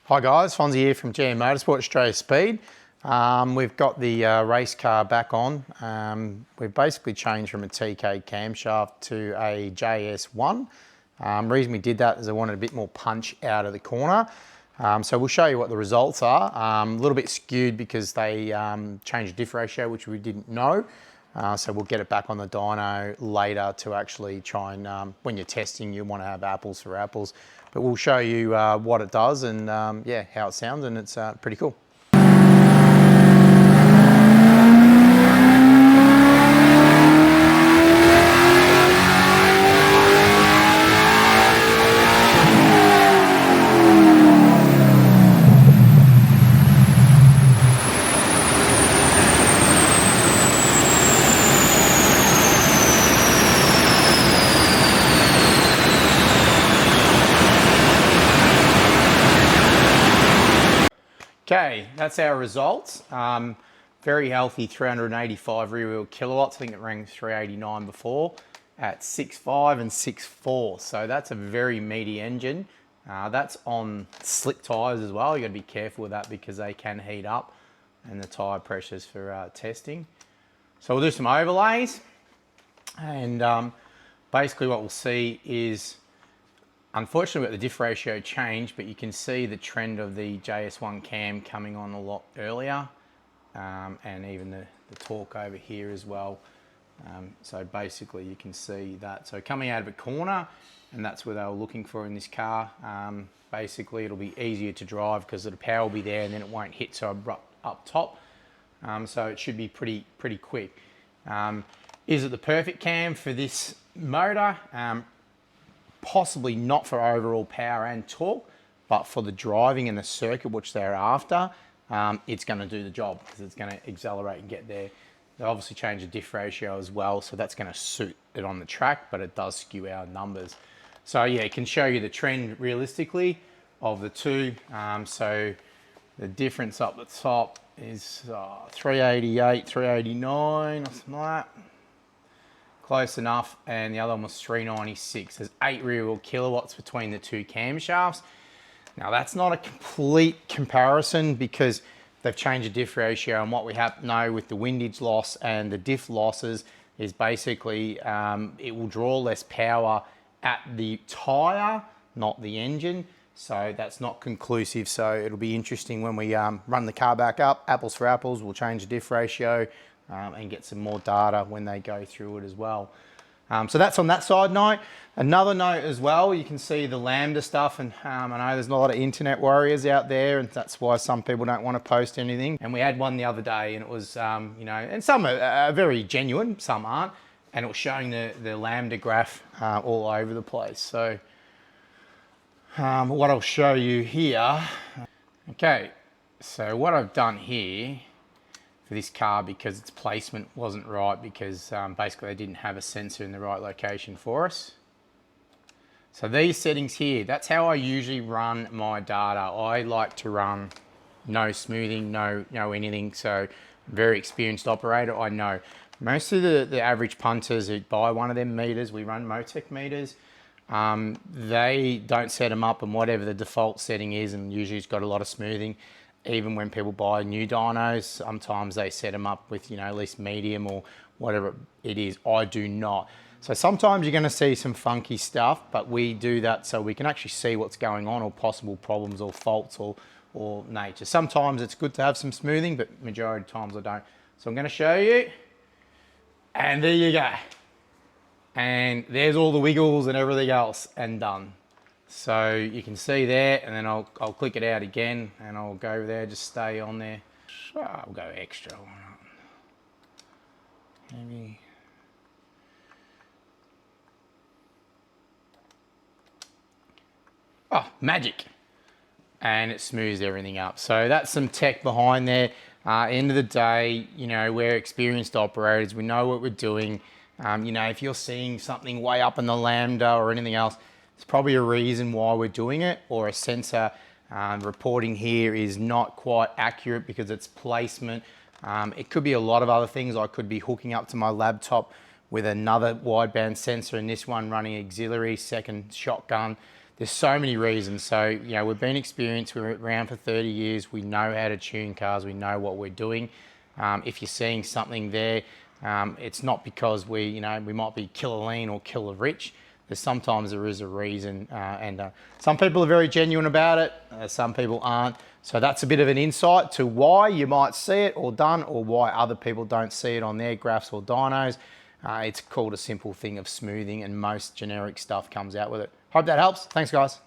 Hi guys, Fonzie here from GM Motorsport Australia Speed. We've got the race car back on. We've basically changed from a TK camshaft to a JS1. The reason we did that is I wanted a bit more punch out of the corner. So we'll show you what the results are. A little bit skewed because they changed the diff ratio, which we didn't know. So we'll get it back on the dyno later to actually try and, when you're testing, you want to have apples for apples. But we'll show you what it does and yeah, how it sounds, and it's pretty cool. Okay, that's our results. Very healthy 385 rear wheel kilowatts. I think it rang 389 before at 6.5 and 6.4. So that's a very meaty engine. That's on slick tyres as well. You got to be careful with that because they can heat up and the tyre pressures for testing. So we'll do some overlays, and basically what we'll see is, unfortunately, the diff ratio changed, but you can see the trend of the JS1 cam coming on a lot earlier, and even the torque over here as well. So basically you can see that. So coming out of a corner, and that's what they were looking for in this car. Basically it'll be easier to drive because the power will be there and then it won't hit so abrupt up top. So it should be pretty quick. Is it the perfect cam for this motor? Possibly not for overall power and torque, but for the driving and the circuit which they're after, it's going to do the job because it's going to accelerate and get there. They obviously changed the diff ratio as well, so that's going to suit it on the track, but it does skew our numbers. So yeah, it can show you the trend realistically of the two. So the difference up the top is 388, 389 or something like that. Close enough, and the other one was 396. There's 8 rear wheel kilowatts between the two camshafts. Now that's not a complete comparison because they've changed the diff ratio, and what we have to know with the windage loss and the diff losses is basically it will draw less power at the tyre, not the engine. So that's not conclusive. So it'll be interesting when we run the car back up, apples for apples, we'll change the diff ratio. And get some more data when they go through it as well. So that's on that side note. Another note as well, you can see the Lambda stuff, and I know there's a lot of internet warriors out there, and that's why some people don't want to post anything. And we had one the other day, and it was, you know, and some are very genuine, some aren't, and it was showing the Lambda graph all over the place. So what I'll show you here. Okay, so what I've done here for this car, because its placement wasn't right, because basically they didn't have a sensor in the right location for us. So these settings here, that's how I usually run my data. I like to run no smoothing, no anything. So very experienced operator, I know. Most of the average punters who buy one of them meters, we run Motec meters, they don't set them up, and whatever the default setting is, and usually it's got a lot of smoothing. Even when people buy new dynos, sometimes they set them up with, you know, at least medium or whatever it is. I do not. So sometimes you're going to see some funky stuff, but we do that so we can actually see what's going on, or possible problems or faults or nature. Sometimes it's good to have some smoothing, but majority of times I don't. So I'm going to show you, and there you go. And there's all the wiggles and everything else, and done. So you can see there, and then I'll click it out again, and I'll go over there, just stay on there. So I'll go extra. Maybe. Oh, magic. And it smooths everything up. So that's some tech behind there. End of the day, you know, we're experienced operators. We know what we're doing. You know, if you're seeing something way up in the Lambda or anything else, it's probably a reason why we're doing it, or a sensor reporting here is not quite accurate because it's placement. It could be a lot of other things. I could be hooking up to my laptop with another wideband sensor, and this one running auxiliary second shotgun. there's so many reasons. So, you know, we've been experienced, we're around for 30 years, we know how to tune cars, we know what we're doing. If you're seeing something there, it's not because we might be killer lean or killer rich. Sometimes there is a reason, and some people are very genuine about it, some people aren't. So that's a bit of an insight to why you might see it or done, or why other people don't see it on their graphs or dynos. It's called a simple thing of smoothing, and most generic stuff comes out with it. Hope that helps. Thanks, guys.